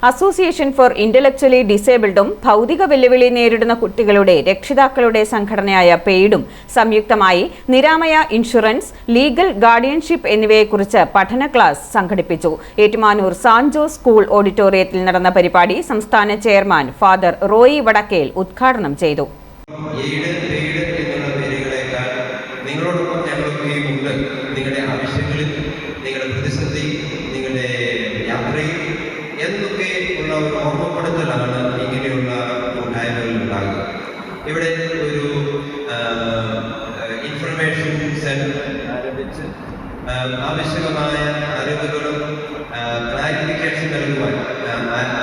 Association for intellectually ഡിസേബിൾഡും ഭൗതിക വെല്ലുവിളി നേരിടുന്ന കുട്ടികളുടെ രക്ഷിതാക്കളുടെ സംഘടനയായ പെയ്ഡും സംയുക്തമായി നിരാമയ ഇൻഷുറൻസ്, ലീഗൽ ഗാർഡിയൻഷിപ്പ് എന്നിവയെക്കുറിച്ച് പഠന ക്ലാസ് സംഘടിപ്പിച്ചു. ഏറ്റുമാനൂർ സാൻജോസ് സ്കൂൾ ഓഡിറ്റോറിയത്തിൽ നടന്ന പരിപാടി സംസ്ഥാന ചെയർമാൻ ഫാദർ റോയി വടക്കേൽ ഉദ്ഘാടനം ചെയ്തു. നിങ്ങളോടൊപ്പം ഞങ്ങളൊക്കെയും ഉണ്ട്. നിങ്ങളുടെ ആവശ്യങ്ങളിൽ, നിങ്ങളുടെ പ്രതിസന്ധി, നിങ്ങളുടെ യാത്രയിൽ എന്നൊക്കെ ഉള്ള ഒരു ഓർമ്മപ്പെടുത്തലാണ് ഇങ്ങനെയുള്ള കൂട്ടായ്മകളിൽ ഉണ്ടാകുക. ഇവിടെ ഒരു ഇൻഫർമേഷൻ സെന്റർ ആരംഭിച്ച് ആവശ്യമായ അറിവുകളും ക്ലാരിഫിക്കേഷൻ നൽകുവാൻ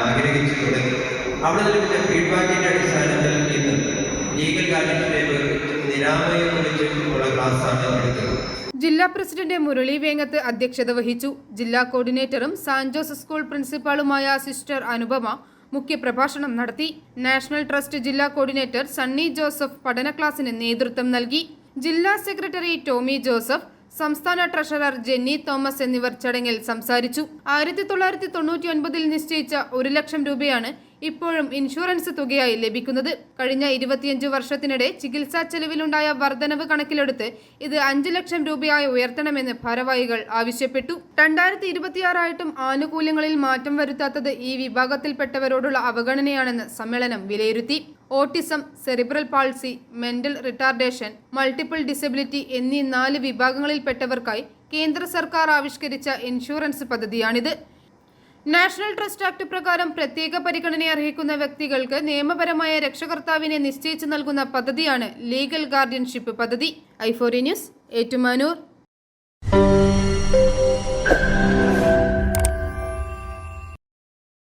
ആഗ്രഹിച്ചു തുടങ്ങി. അവിടെ ലഭിച്ച ഫീഡ്ബാക്കിന്റെ അടിസ്ഥാനത്തിൽ ഇന്ന് ലീഗൽ ഗാർഡിയൻഷിപ്പ് നിരാമയെക്കുറിച്ചുള്ള ക്ലാസ്സാണ് നടത്തുന്നത്. ജില്ലാ പ്രസിഡന്റ് മുരളി വേങ്ങത്ത് അധ്യക്ഷത വഹിച്ചു. ജില്ലാ കോർഡിനേറ്ററും സാൻജോസ് സ്കൂൾ പ്രിൻസിപ്പാളുമായ സിസ്റ്റർ അനുപമ മുഖ്യപ്രഭാഷണം നടത്തി. നാഷണൽ ട്രസ്റ്റ് ജില്ലാ കോർഡിനേറ്റർ സണ്ണി ജോസഫ് പഠന ക്ലാസിന് നേതൃത്വം നൽകി. ജില്ലാ സെക്രട്ടറി ടോമി ജോസഫ്, സംസ്ഥാന ട്രഷറർ ജെന്നി തോമസ് എന്നിവർ ചടങ്ങിൽ സംസാരിച്ചു. 1999 നിശ്ചയിച്ച 1 ലക്ഷം രൂപയാണ് ഇപ്പോഴും ഇൻഷുറൻസ് തുകയായി ലഭിക്കുന്നത്. കഴിഞ്ഞ 25 വർഷത്തിനിടെ ചികിത്സാ ചെലവിലുണ്ടായ വർധനവ് കണക്കിലെടുത്ത് ഇത് 5 ലക്ഷം രൂപയായി ഉയർത്തണമെന്ന് ഭാരവാഹികൾ ആവശ്യപ്പെട്ടു. 2026 ആനുകൂല്യങ്ങളിൽ മാറ്റം വരുത്താത്തത് ഈ വിഭാഗത്തിൽപ്പെട്ടവരോടുള്ള അവഗണനയാണെന്ന് സമ്മേളനം വിലയിരുത്തി. Autism, cerebral palsy, mental retardation, multiple disability എന്നീ 4 വിഭാഗങ്ങളിൽപ്പെട്ടവർക്കായി കേന്ദ്ര സർക്കാർ ആവിഷ്കരിച്ച ഇൻഷുറൻസ് പദ്ധതിയാണിത്. നാഷണൽ ട്രസ്റ്റ് ആക്ട് പ്രകാരം പ്രത്യേക പരിഗണന അർഹിക്കുന്ന വ്യക്തികൾക്ക് നിയമപരമായ രക്ഷകർത്താവിനെ നിശ്ചയിച്ചു നൽകുന്ന പദ്ധതിയാണ് ലീഗൽ ഗാർഡിയൻഷിപ്പ് പദ്ധതി. i4 news, Ettumanoor.